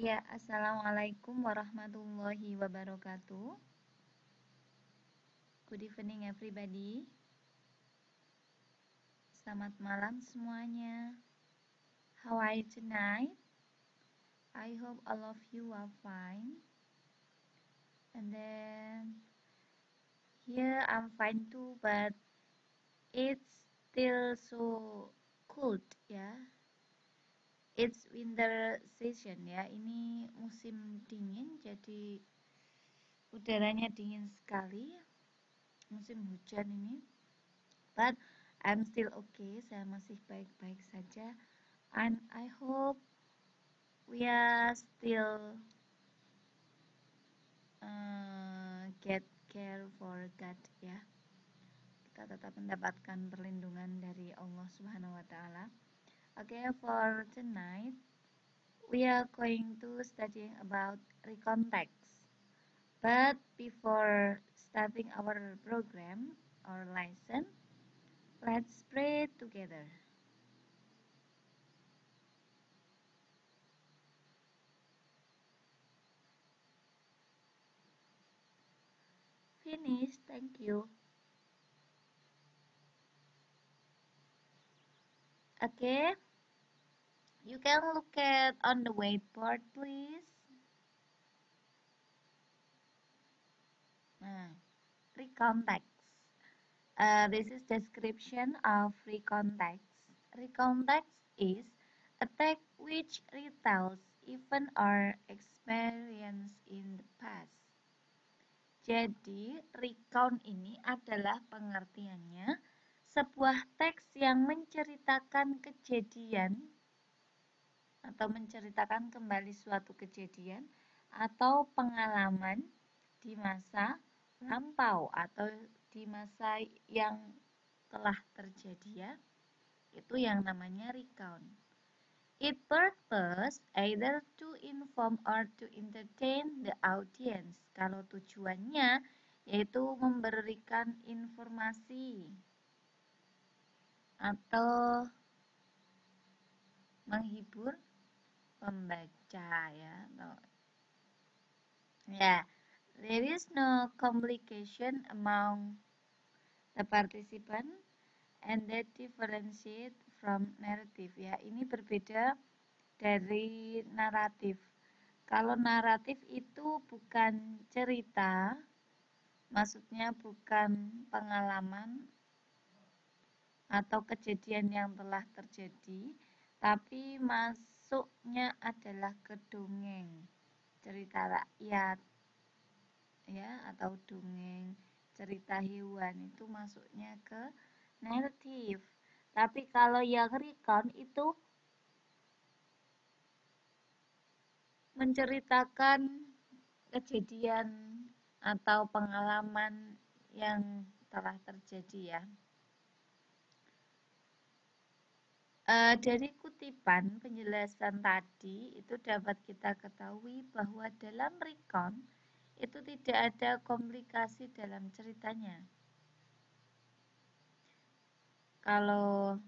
Iya, Assalamualaikum warahmatullahi wabarakatuh. Good evening everybody. Selamat malam semuanya. How are you tonight? I hope all of you are fine. And then here I'm fine too, but it's still so cold ya. It's winter season ya. Ini musim dingin, jadi udaranya dingin sekali. Musim hujan ini. But I'm still okay, saya masih baik-baik saja. And I hope we are still get care for God ya. Kita tetap mendapatkan perlindungan dari Allah Subhanahu wa taala. Okay, for tonight we are going to studying about recontext. But before starting our program or lesson, let's pray together. Finish, thank you. Okay, you can look at on the whiteboard, please. Recontext. This is description of recontext. Recontext is a text which retells event or experience in the past. Jadi, recount ini adalah pengertiannya sebuah teks yang menceritakan kejadian atau menceritakan kembali suatu kejadian atau pengalaman di masa lampau atau di masa yang telah terjadi ya. Itu yang namanya recount. It purpose either to inform or to entertain the audience. Kalau tujuannya yaitu memberikan informasi atau menghibur pembaca ya. Yeah, there is no complication among the participant and that differentiate from narrative ya. Ini berbeda dari naratif. Kalau naratif itu bukan cerita, maksudnya bukan pengalaman atau kejadian yang telah terjadi, tapi masuknya adalah ke dongeng, cerita rakyat ya, atau dongeng, cerita hewan itu masuknya ke naratif. Tapi kalau yang recount itu menceritakan kejadian atau pengalaman yang telah terjadi ya. Dari kutipan penjelasan tadi itu dapat kita ketahui bahwa dalam recount itu tidak ada komplikasi dalam ceritanya. Kalau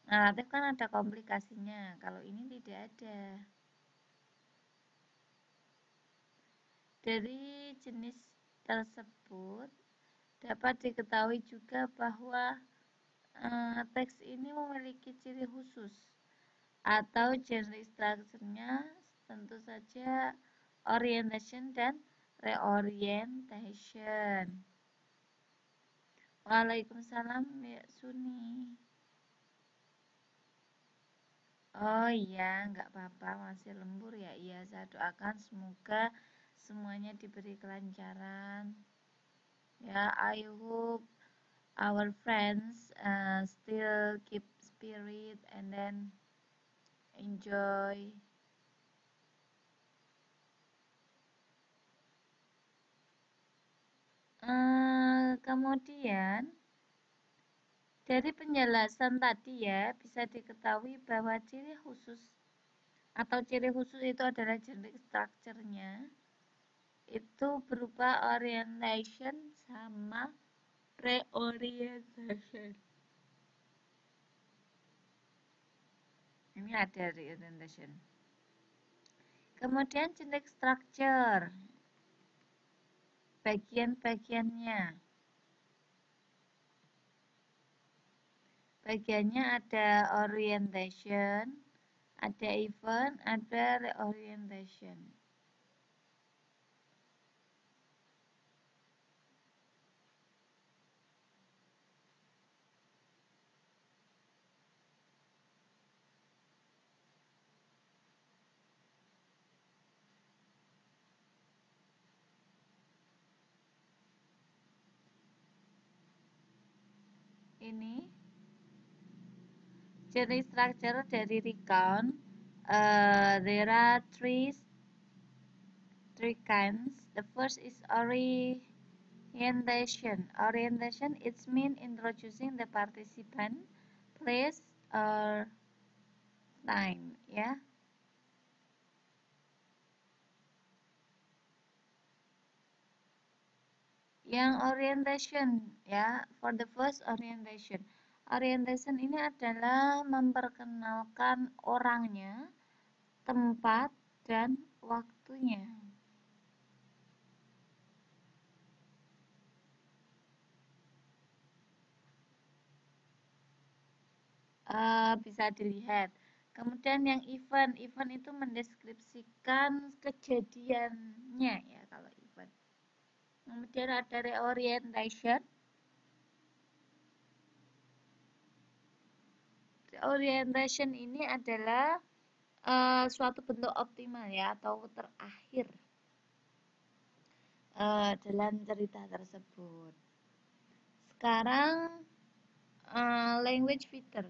naratif kan ada komplikasinya, kalau ini tidak ada. Dari jenis tersebut dapat diketahui juga bahwa teks ini memiliki ciri khusus atau genre strukturnya tentu saja orientation dan reorientation. Waalaikumsalam ya Suni. Oh iya, nggak apa-apa, masih lembur ya. Iya, saya doakan semoga semuanya diberi kelancaran. Ya, I hope our friends still keep spirit and then enjoy. Kemudian dari penjelasan tadi ya bisa diketahui bahwa ciri khusus itu adalah genre structure-nya itu berupa orientation sama reorientation. Ini ada reorientation. Kemudian syntax structure, bagian-bagiannya. Bagiannya ada orientation, ada event, ada reorientation. Ini jenis structure dari recount. There are three kinds. The first is orientation. Orientation it means introducing the participant, place, or time, ya. Yang orientation, ya, for the first orientation. Orientation ini adalah memperkenalkan orangnya, tempat, dan waktunya. Bisa dilihat. Kemudian yang event, event itu mendeskripsikan kejadiannya, ya, kalau event. Kemudian ada reorientation. Reorientation ini adalah suatu bentuk optimal, ya, atau terakhir dalam cerita tersebut. Sekarang language feature.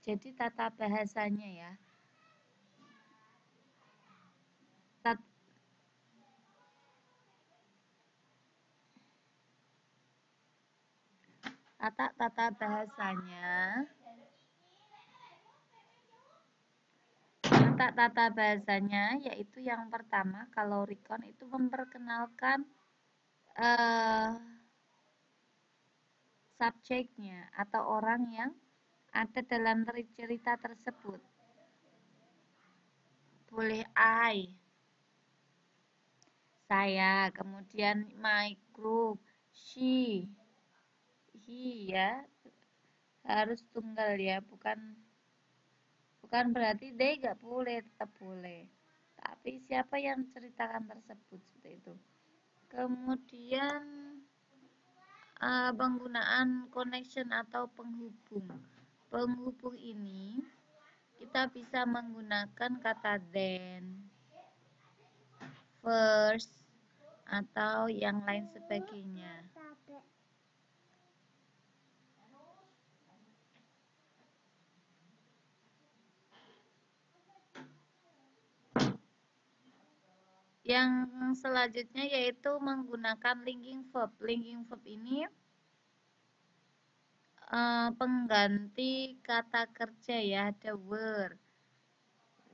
Jadi tata bahasanya, ya. Tata bahasanya. Tata bahasanya yaitu yang pertama, kalau recount itu memperkenalkan subjeknya atau orang yang ada dalam cerita tersebut. Boleh saya, kemudian my group, she, he, ya, harus tunggal, ya, bukan berarti they gak boleh, tetap boleh. Tapi siapa yang ceritakan tersebut, seperti itu. Kemudian penggunaan connection atau penghubung. Penghubung ini kita bisa menggunakan kata then, first, atau yang lain sebagainya. Yang selanjutnya yaitu menggunakan linking verb. Linking verb ini pengganti kata kerja, ya, ada were,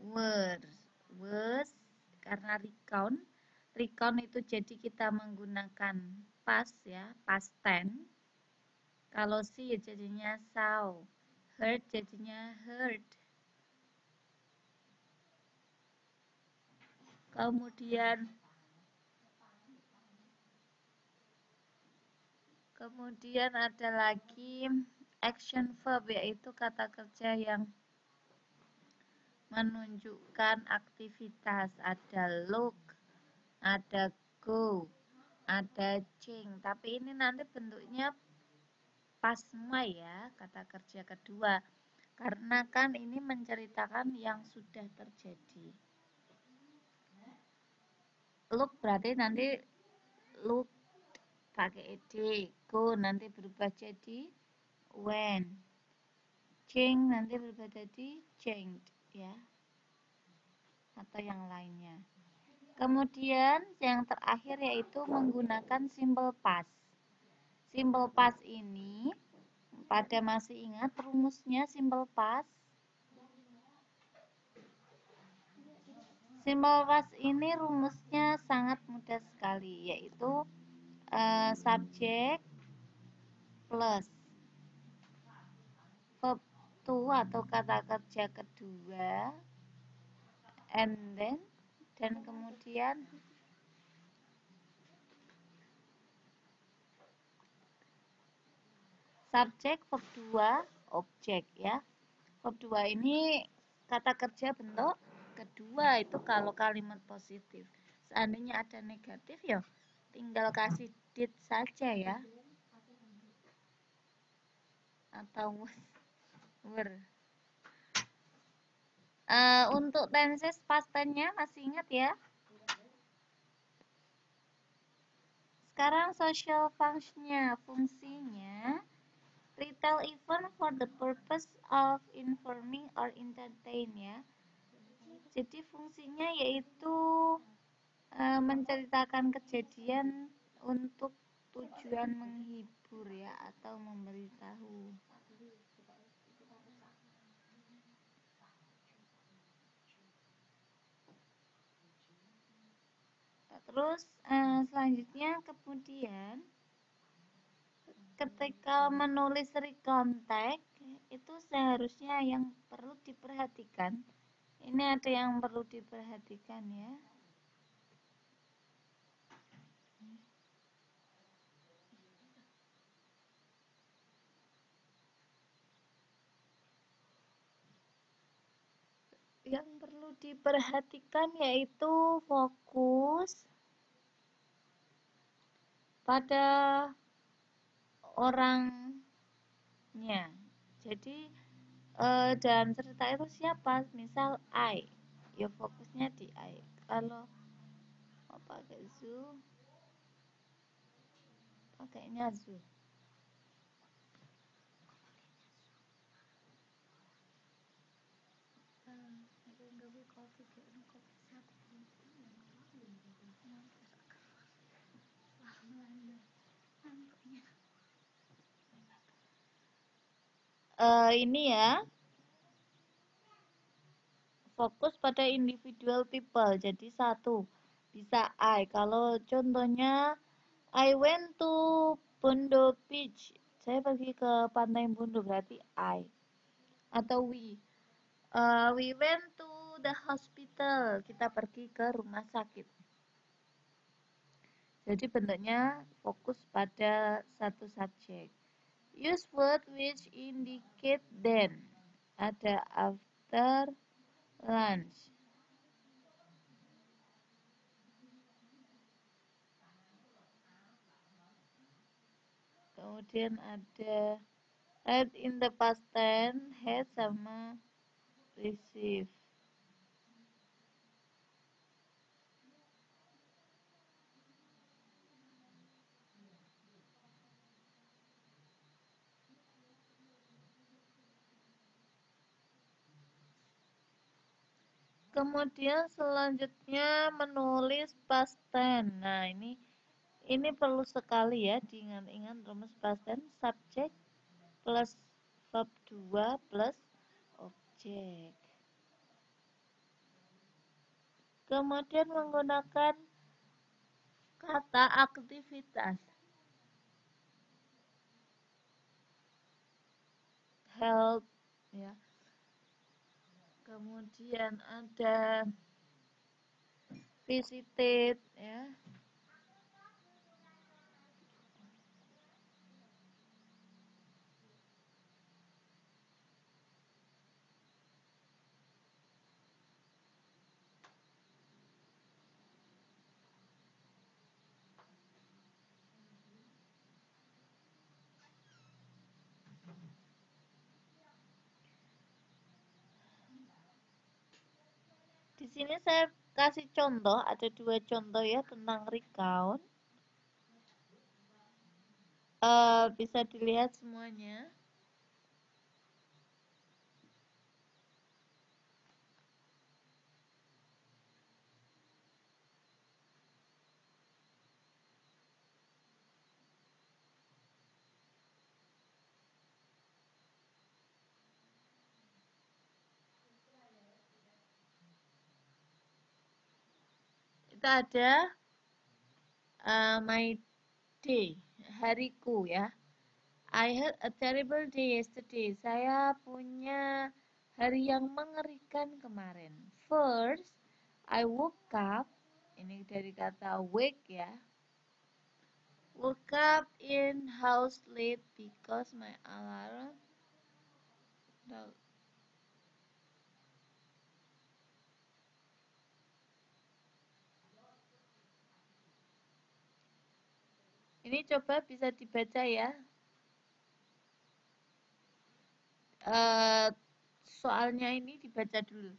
was, karena recount itu jadi kita menggunakan past, ya, past tense. Kalau see jadinya saw, heard jadinya heard. Kemudian ada lagi action verb, yaitu kata kerja yang menunjukkan aktivitas. Ada look, ada go, ada change. Tapi ini nanti bentuknya pas semua, ya, kata kerja kedua. Karena kan ini menceritakan yang sudah terjadi. Look berarti nanti look pakai ed, go nanti berubah jadi when, change nanti berubah jadi changed, ya, atau yang lainnya. Kemudian yang terakhir yaitu menggunakan simple past. Simple past ini, pada masih ingat rumusnya simple past? Simple past ini rumusnya sangat mudah sekali, yaitu subjek plus verb satu atau kata kerja kedua, and then, dan kemudian subjek, verb 2, objek ya. Verb 2 ini kata kerja bentuk kedua itu kalau kalimat positif. Seandainya ada negatif ya tinggal kasih did saja ya. Atau were. Untuk tenses past tense-nya masih ingat ya? Sekarang social function-nya, fungsinya retell event for the purpose of informing or entertain ya. Jadi fungsinya yaitu menceritakan kejadian untuk tujuan menghibur ya atau memberitahu. Terus selanjutnya kemudian ketika menulis recontact itu seharusnya yang perlu diperhatikan. Ini ada yang perlu diperhatikan ya. Yang perlu diperhatikan yaitu fokus pada orangnya. Jadi dalam cerita itu siapa? Misal I, ya fokusnya di I. Kalau mau pakai zu, pakainya zu. Ini ya, fokus pada individual people. Jadi satu, bisa I. Kalau contohnya I went to Bondo Beach. Saya pergi ke pantai Bondo berarti I. Atau we went to the hospital. Kita pergi ke rumah sakit. Jadi bentuknya fokus pada satu subjek. Use word which indicate then. Ada after lunch. Kemudian ada had in the past tense, had sama receive. Kemudian selanjutnya menulis past tense. Nah, ini perlu sekali ya diingat-ingat rumus past tense, subjek plus verb 2 plus objek. Kemudian menggunakan kata aktivitas. Help ya. Kemudian ada visited ya. Di sini saya kasih contoh, ada dua contoh ya tentang recount. Bisa dilihat semuanya. Kita ada my day, hariku ya. I had a terrible day yesterday. Saya punya hari yang mengerikan kemarin. First, I woke up. Ini dari kata wake ya. Woke up in house late because my alarm. Ini coba bisa dibaca ya. Soalnya ini dibaca dulu.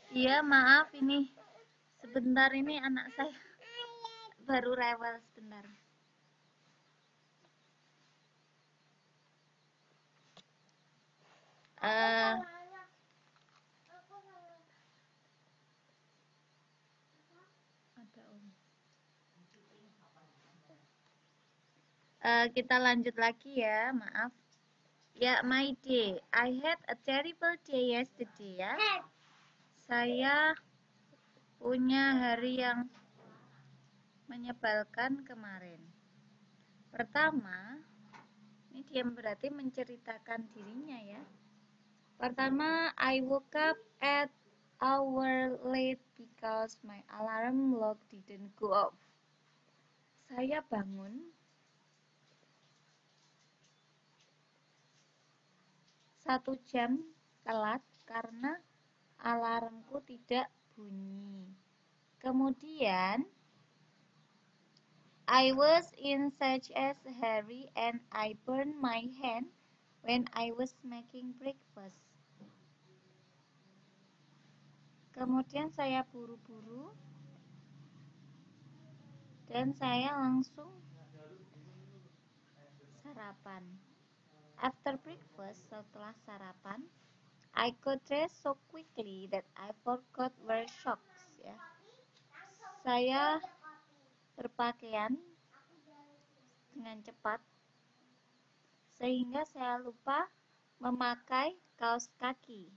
Iya, maaf ini sebentar, ini anak saya baru rewel sebentar. Eh ada Om. Kita lanjut lagi ya, maaf. Ya, my day. I had a terrible day yesterday ya. Saya punya hari yang menyebalkan kemarin. Pertama, ini dia berarti menceritakan dirinya ya. Pertama, I woke up at hour late because my alarm clock didn't go off. Saya bangun 1 jam telat karena alarmku tidak bunyi. Kemudian, I was in such a hurry and I burned my hand when I was making breakfast. Kemudian saya buru-buru dan saya langsung sarapan. After breakfast, setelah sarapan, I got dressed so quickly that I forgot wear socks. Ya. Saya berpakaian dengan cepat sehingga saya lupa memakai kaos kaki.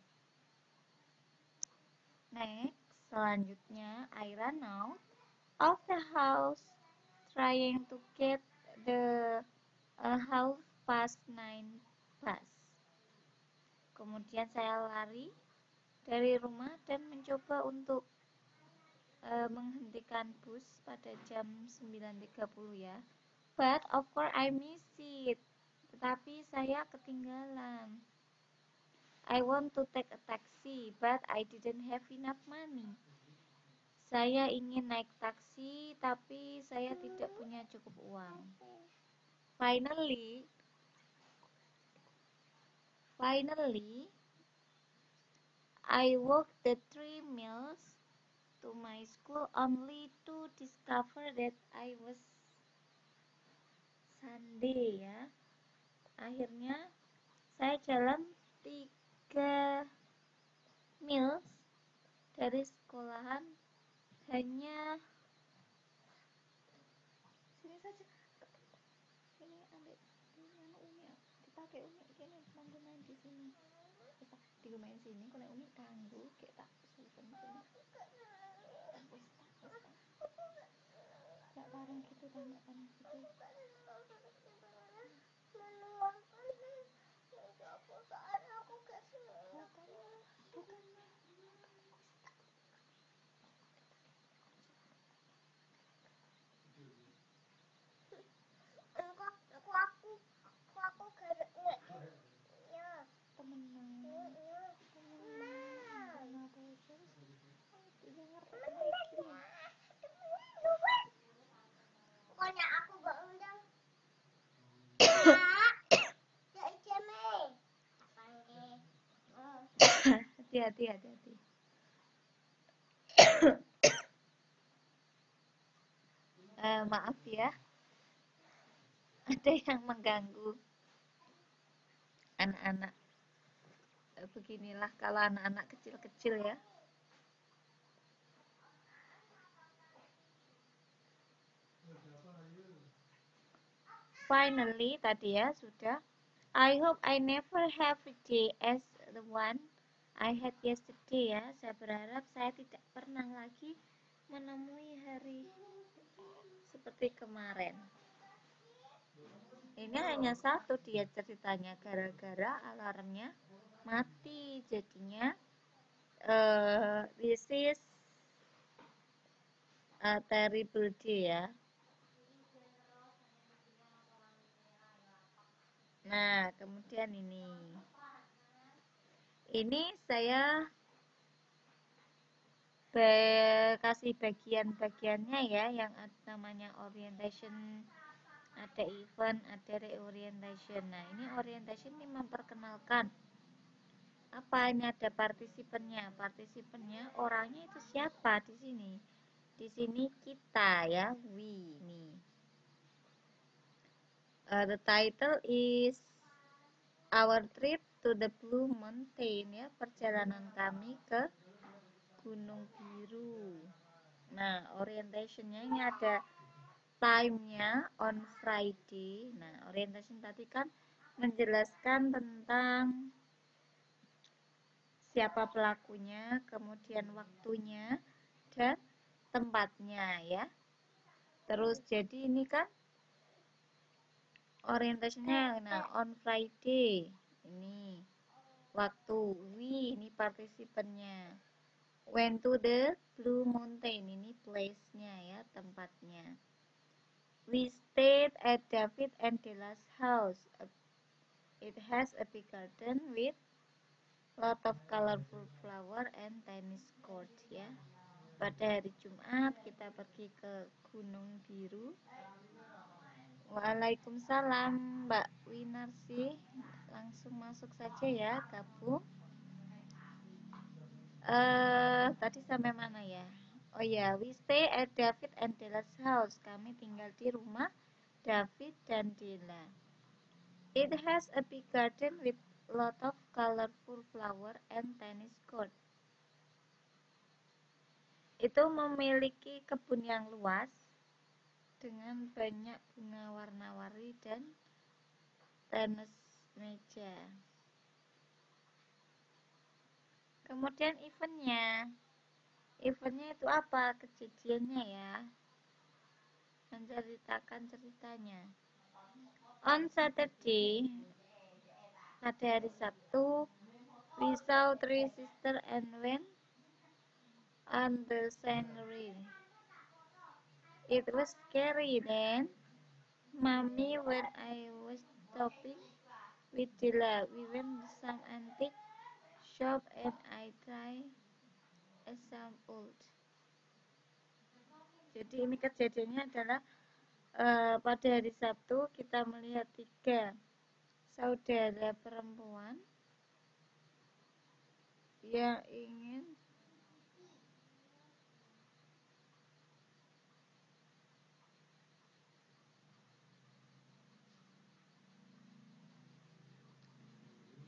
Next, selanjutnya, I ran out of the house trying to get the 9:30 bus. Kemudian saya lari dari rumah dan mencoba untuk menghentikan bus pada jam 9.30 ya. But of course I missed it. Tetapi saya ketinggalan. I want to take a taxi, but I didn't have enough money. Saya ingin naik taksi, tapi saya tidak punya cukup uang. Finally, I walked the 3 miles to my school only to discover that I was Sunday ya. Akhirnya saya jalan 3 miles dari sekolahan hanya sini saja. Ini ambil yang Umi dipakai Umi kene kanggo main di sini. Digumain sini kok nek Umi kanggo kek tak susun sini. Gak pareng gitu tanya gitu. Pokoknya aku gak undang. Hati-hati. Maaf ya, ada yang mengganggu anak-anak. Beginilah kalau anak-anak kecil-kecil ya. Finally, tadi ya sudah. I hope I never have a day as the one I had yesterday ya. Saya berharap saya tidak pernah lagi menemui hari seperti kemarin. Ini hanya satu dia ceritanya, gara-gara alarmnya mati. Jadinya this is a terrible day ya. Nah, kemudian ini saya kasih bagian-bagiannya ya, yang namanya orientation, ada event, ada reorientation. Nah, ini orientation ini memperkenalkan apa, ini ada partisipennya. Partisipennya orangnya itu siapa di sini? Di sini kita ya, we nih. The title is our trip to the Blue Mountain ya, perjalanan kami ke Gunung Biru. Nah, orientationnya ini ada time-nya on Friday. Nah, orientation tadi kan menjelaskan tentang siapa pelakunya, kemudian waktunya, dan tempatnya ya. Terus jadi ini kan orientationnya, nah on Friday ini waktu, we ini partisipannya, went to the Blue Mountain ini place-nya ya, tempatnya. We stayed at David and Della's house. It has a big garden with lot of colorful flower and tennis court ya. Pada hari Jumat kita pergi ke Gunung Biru. Waalaikumsalam Mbak Winarsi, langsung masuk saja ya, gabung. Tadi sampai mana ya? Oh ya, we stay at David and Della's house. Kami tinggal di rumah David dan Della. It has a big garden with lot of colorful flower and tennis court. Itu memiliki kebun yang luas dengan banyak bunga warna-warni dan tenis meja. Kemudian eventnya itu apa? Kejadiannya ya, menceritakan ceritanya. On Saturday, pada hari Sabtu, we saw three sisters and went on the scenery. It was scary then, Mommy, when I was shopping with Dilla. We went to some antique shop and I tried a sample. Jadi ini kejadiannya adalah pada hari Sabtu kita melihat tiga saudara perempuan yang ingin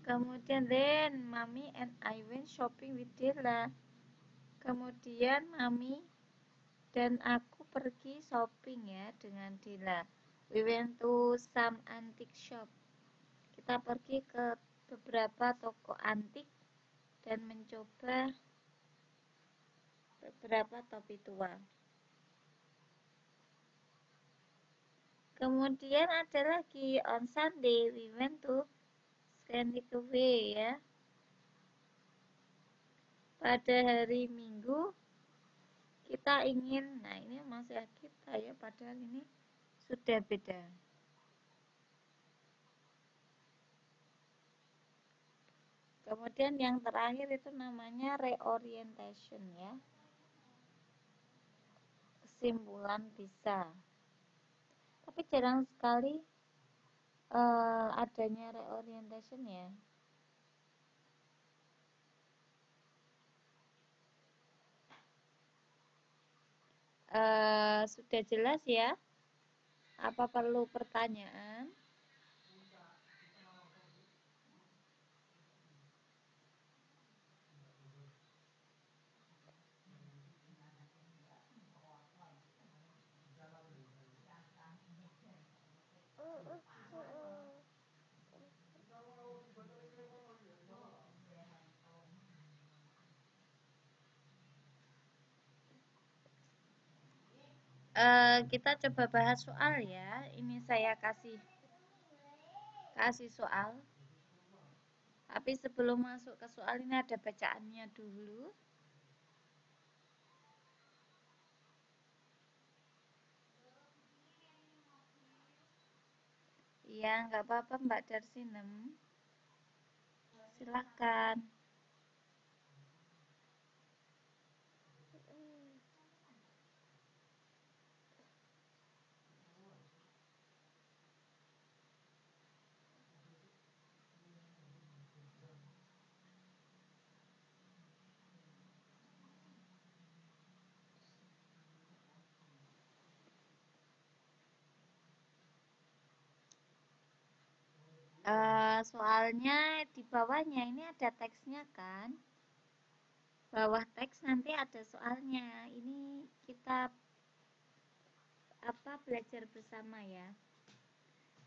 kemudian then Mami and I went shopping with Dilla. Kemudian Mami dan aku pergi shopping ya dengan Dilla. We went to some antique shop. Kita pergi ke beberapa toko antik dan mencoba beberapa topi tua. Kemudian ada lagi on Sunday we went to Scandic Cafe ya. Pada hari Minggu kita ingin, nah ini masih kita ya, padahal ini sudah beda. Kemudian yang terakhir itu namanya reorientation ya. Kesimpulan bisa. Tapi jarang sekali adanya reorientation ya. Sudah jelas ya? Apa perlu pertanyaan? Kita coba bahas soal ya. Ini saya kasih soal. Tapi sebelum masuk ke soal ini ada bacaannya dulu. Iya, nggak apa-apa Mbak Darsinem. Silakan. Soalnya di bawahnya ini ada teksnya kan? Bawah teks nanti ada soalnya. Ini kita belajar bersama ya.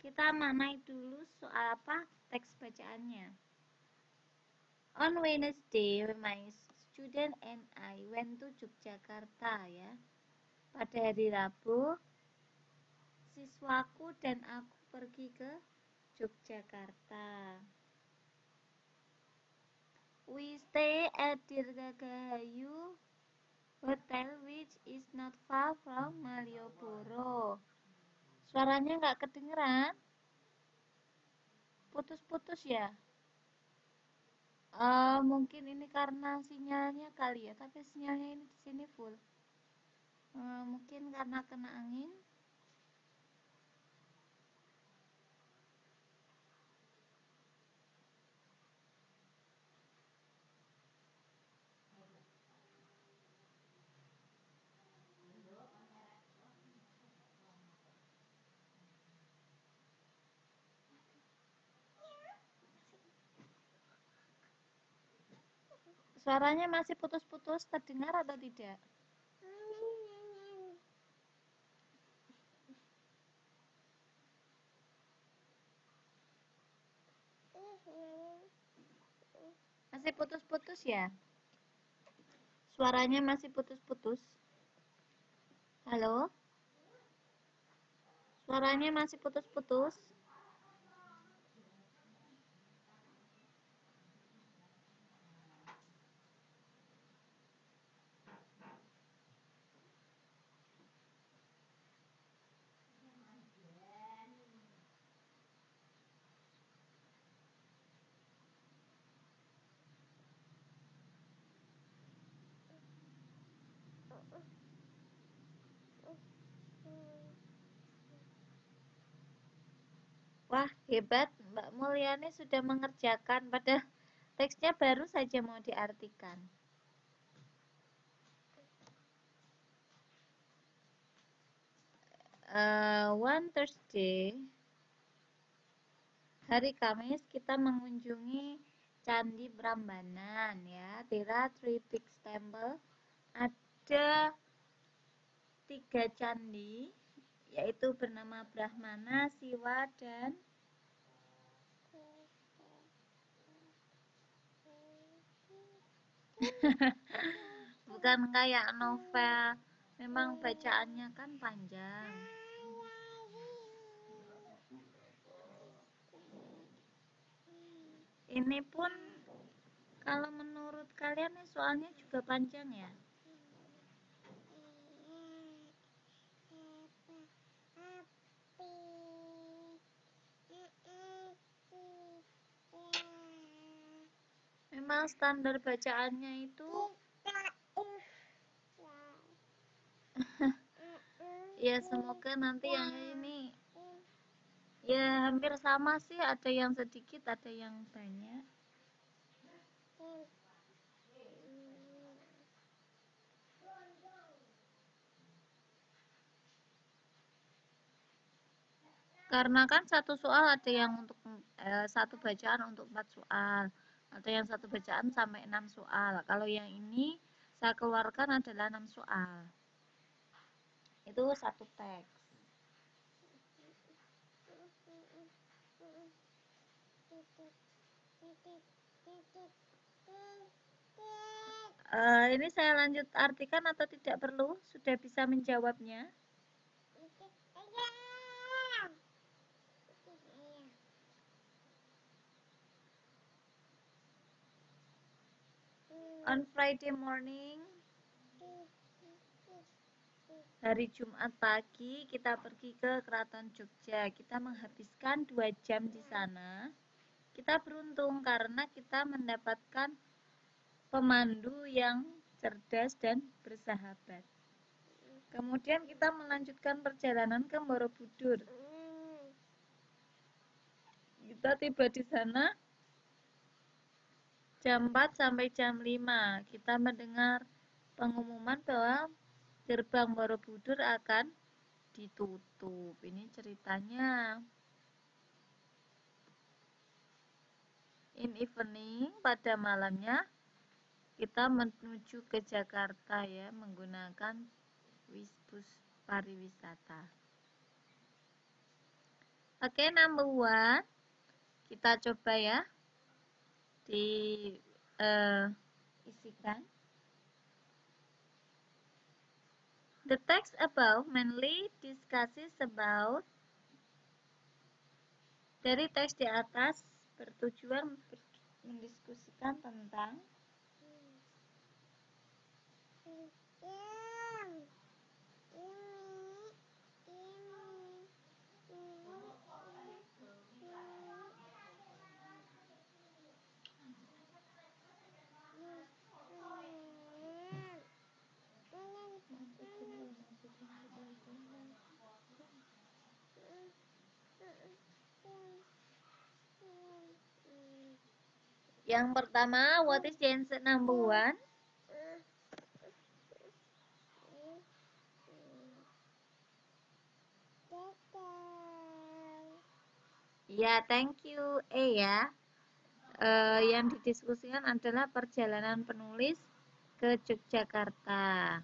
Kita maknai dulu soal teks bacaannya. On Wednesday, my student and I went to Yogyakarta ya. Pada hari Rabu, siswaku dan aku pergi ke Yogyakarta. We stay at Dirgagayu Hotel which is not far from Malioboro. Suaranya nggak kedengeran? Putus-putus ya? Mungkin ini karena sinyalnya kali ya, tapi sinyalnya ini di sini full. Mungkin karena kena angin. Suaranya masih putus-putus, terdengar atau tidak? Masih putus-putus ya? Suaranya masih putus-putus. Halo? Suaranya masih putus-putus. Wah, hebat. Mbak Mulyani sudah mengerjakan, pada teksnya baru saja mau diartikan. One Thursday, hari Kamis, kita mengunjungi Candi Prambanan ya. There are 3 big temple. Ada 3 candi, yaitu bernama Brahmana, Siwa, dan bukan kayak novel. Memang bacaannya kan panjang. Ini pun kalau menurut kalian nih soalnya juga panjang ya. Memang standar bacaannya itu ya semoga nanti yang ini ya hampir sama sih, ada yang sedikit ada yang banyak. Karena kan satu soal ada yang untuk satu bacaan untuk 4 soal, ada yang satu bacaan sampai 6 soal. Kalau yang ini saya keluarkan adalah 6 soal. Itu satu teks. Ini saya lanjut artikan atau tidak perlu? Sudah bisa menjawabnya? On Friday morning, Hari Jumat pagi kita pergi ke Keraton Jogja. Kita menghabiskan 2 jam di sana. Kita beruntung karena kita mendapatkan pemandu yang cerdas dan bersahabat. Kemudian kita melanjutkan perjalanan ke Borobudur. Kita tiba di sana jam 4 sampai jam 5. Kita mendengar pengumuman bahwa gerbang Borobudur akan ditutup. Ini ceritanya. In evening, pada malamnya kita menuju ke Jakarta ya, menggunakan bus pariwisata. Oke, number one. Kita coba ya diisikan. The text above mainly discusses about. Dari teks di atas bertujuan mendiskusikan tentang yang pertama, what is the answer number one? Ya, thank you. Ya. Yang didiskusikan adalah perjalanan penulis ke Yogyakarta.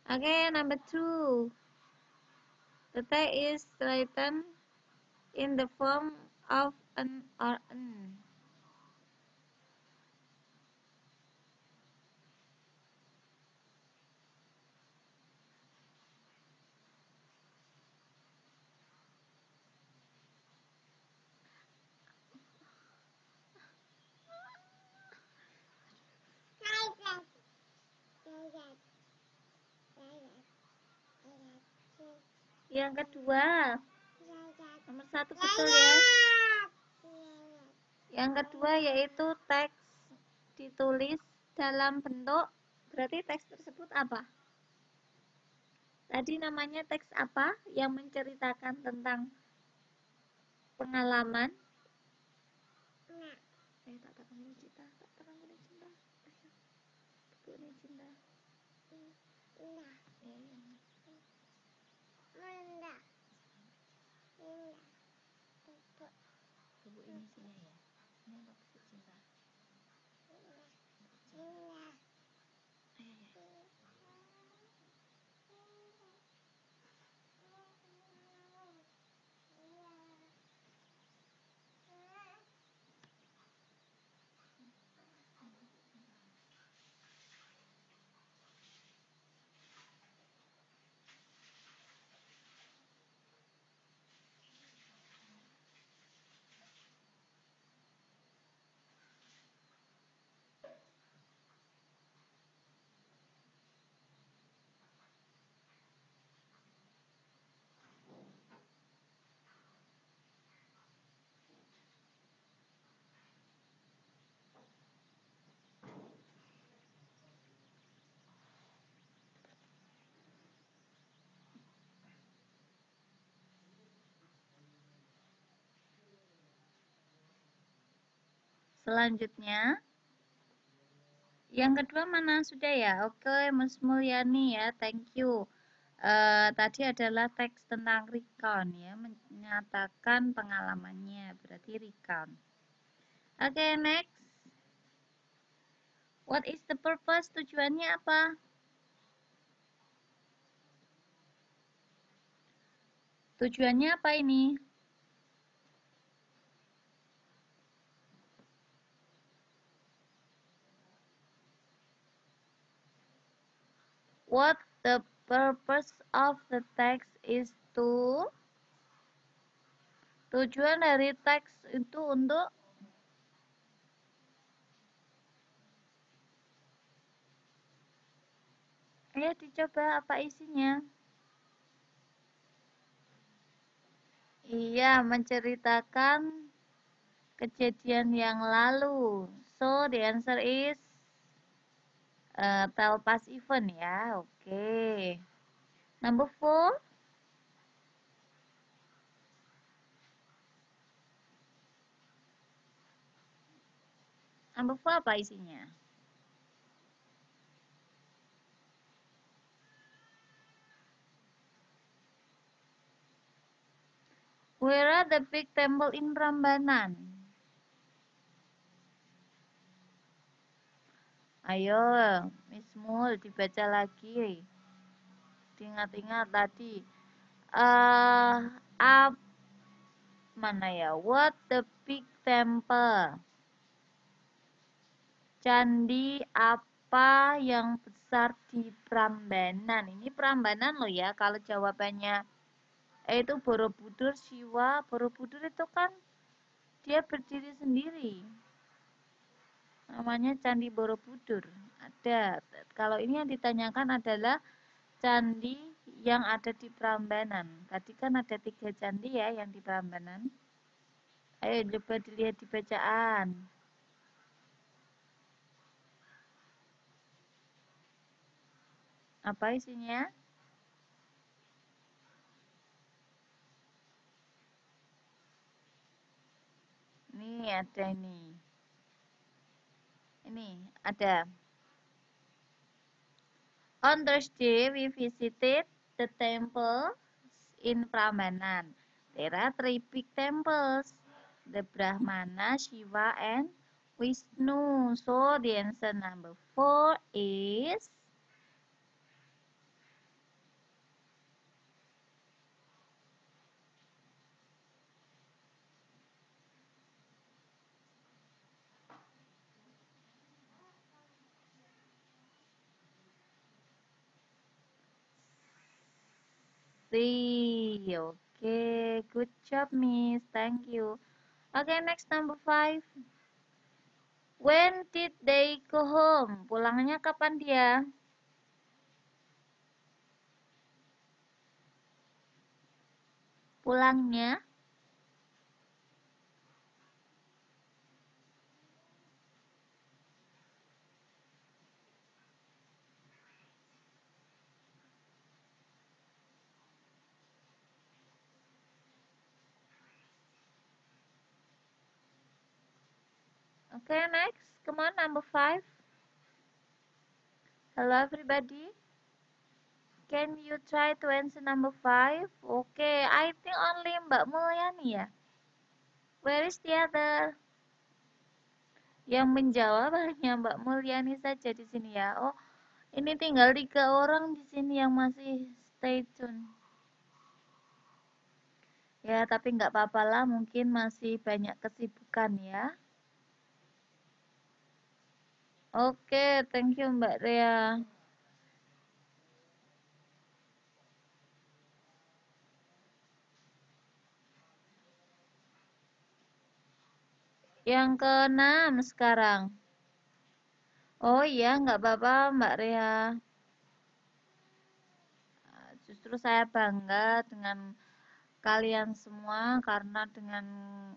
Oke, number two. The text is written in the form of an or an. Yang kedua, nomor satu betul ya. Yang kedua yaitu teks ditulis dalam bentuk, berarti teks tersebut apa? Tadi namanya teks apa yang menceritakan tentang pengalaman? Tak terang cinta, tak terang cinta. Buku ini cinta. Buku ini isinya ya. Ini apa buku cinta? Selanjutnya, yang kedua mana sudah ya? Oke, Mas Mulyani ya, thank you. Tadi adalah teks tentang recount ya, menyatakan pengalamannya, berarti recount. Oke, next. What is the purpose? Tujuannya apa? Tujuannya apa ini? What the purpose of the text is to. Tujuan dari teks itu untuk Ayo dicoba apa isinya. Iya, menceritakan kejadian yang lalu. So, the answer is tell past event ya. Oke. Number 4. Number 4 apa isinya? Where are the big temple in Prambanan? Ayo, Miss Mul dibaca lagi. Ingat-ingat tadi. Up mana ya? What the big temple? Candi apa yang besar di Prambanan? Ini Prambanan loh ya. Kalau jawabannya itu Borobudur, Siwa. Borobudur itu kan dia berdiri sendiri. Namanya Candi Borobudur. Ada. Kalau ini yang ditanyakan adalah candi yang ada di Prambanan. Tadi kan ada 3 candi ya yang di Prambanan. Ayo coba dilihat di bacaan. Apa isinya? Nih ada ini. Ini ada. On Thursday we visited the temples in Prambanan. There are 3 big temples. The Brahmana, Shiva and Vishnu. So the answer number 4 is C. Okay, good job, Miss. Thank you. Okay, next number 5. When did they go home? Pulangnya kapan dia? Pulangnya? Okay, next. Come on, number 5. Hello, everybody. Can you try to answer number 5? Okay, I think only Mbak Mulyani ya. Where is the other? Yang menjawab hanya Mbak Mulyani saja di sini ya. Oh, ini tinggal 3 orang di sini yang masih stay tune. Ya, tapi nggak apa-apa lah, mungkin masih banyak kesibukan ya. Oke, thank you Mbak Rea. Yang ke-6 sekarang. Oh iya, nggak apa-apa Mbak Rea. Justru saya bangga dengan kalian semua karena dengan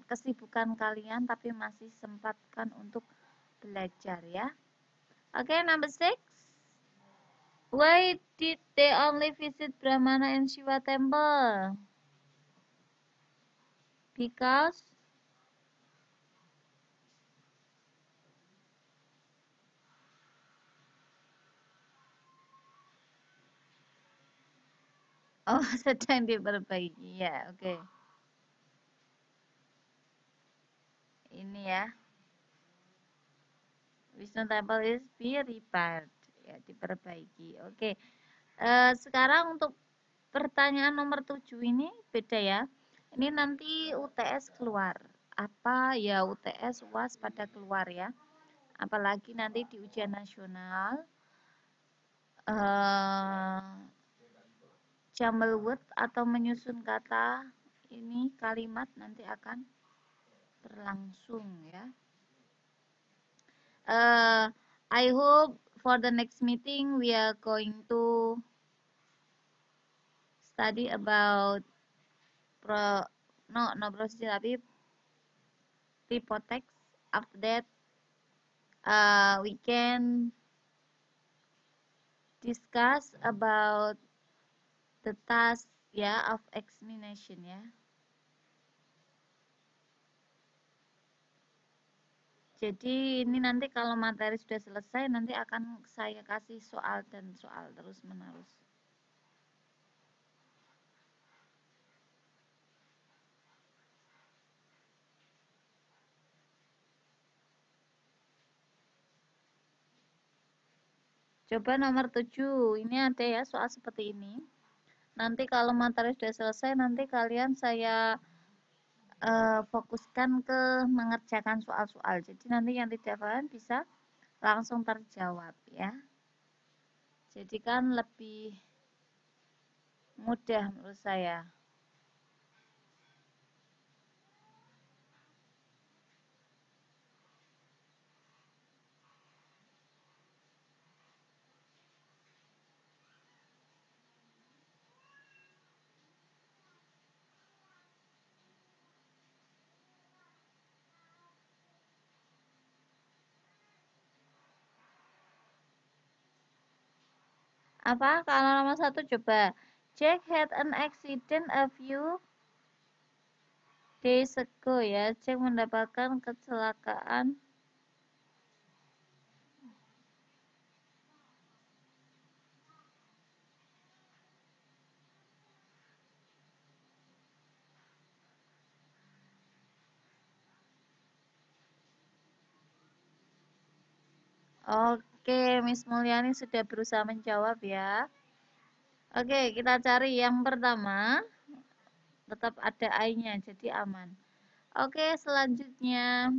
kesibukan kalian tapi masih sempatkan untuk belajar ya. Oke, number 6. Why did they only visit Brahmana and Shiva temple? Because oh sedang diperbaiki ya, oke. Ini ya. Wisnu Temple is be repaired ya, diperbaiki. Oke. Sekarang untuk pertanyaan nomor 7 ini beda ya. Ini nanti UTS keluar. Apa ya UTS UAS pada keluar ya. Apalagi nanti di ujian nasional jumble word atau menyusun kata ini kalimat nanti akan berlangsung ya. I hope for the next meeting, we are going to study about no procedure, tapi typotext. After that, we can discuss about the task of examination ya. Jadi ini nanti kalau materi sudah selesai nanti akan saya kasih soal dan soal terus menerus. Coba nomor 7, ini ada ya soal seperti ini. Nanti kalau materi sudah selesai nanti kalian saya fokuskan ke mengerjakan soal-soal. Jadi nanti yang tidak paham bisa langsung terjawab ya. Jadi kan lebih mudah menurut saya. Apa? Kalau nomor 1 coba. Jack had an accident a few days ago ya. Jack mendapatkan kecelakaan. Oke, Miss Mulyani sudah berusaha menjawab ya. Oke, kita cari yang pertama. Tetap ada I-nya, jadi aman. Oke, selanjutnya.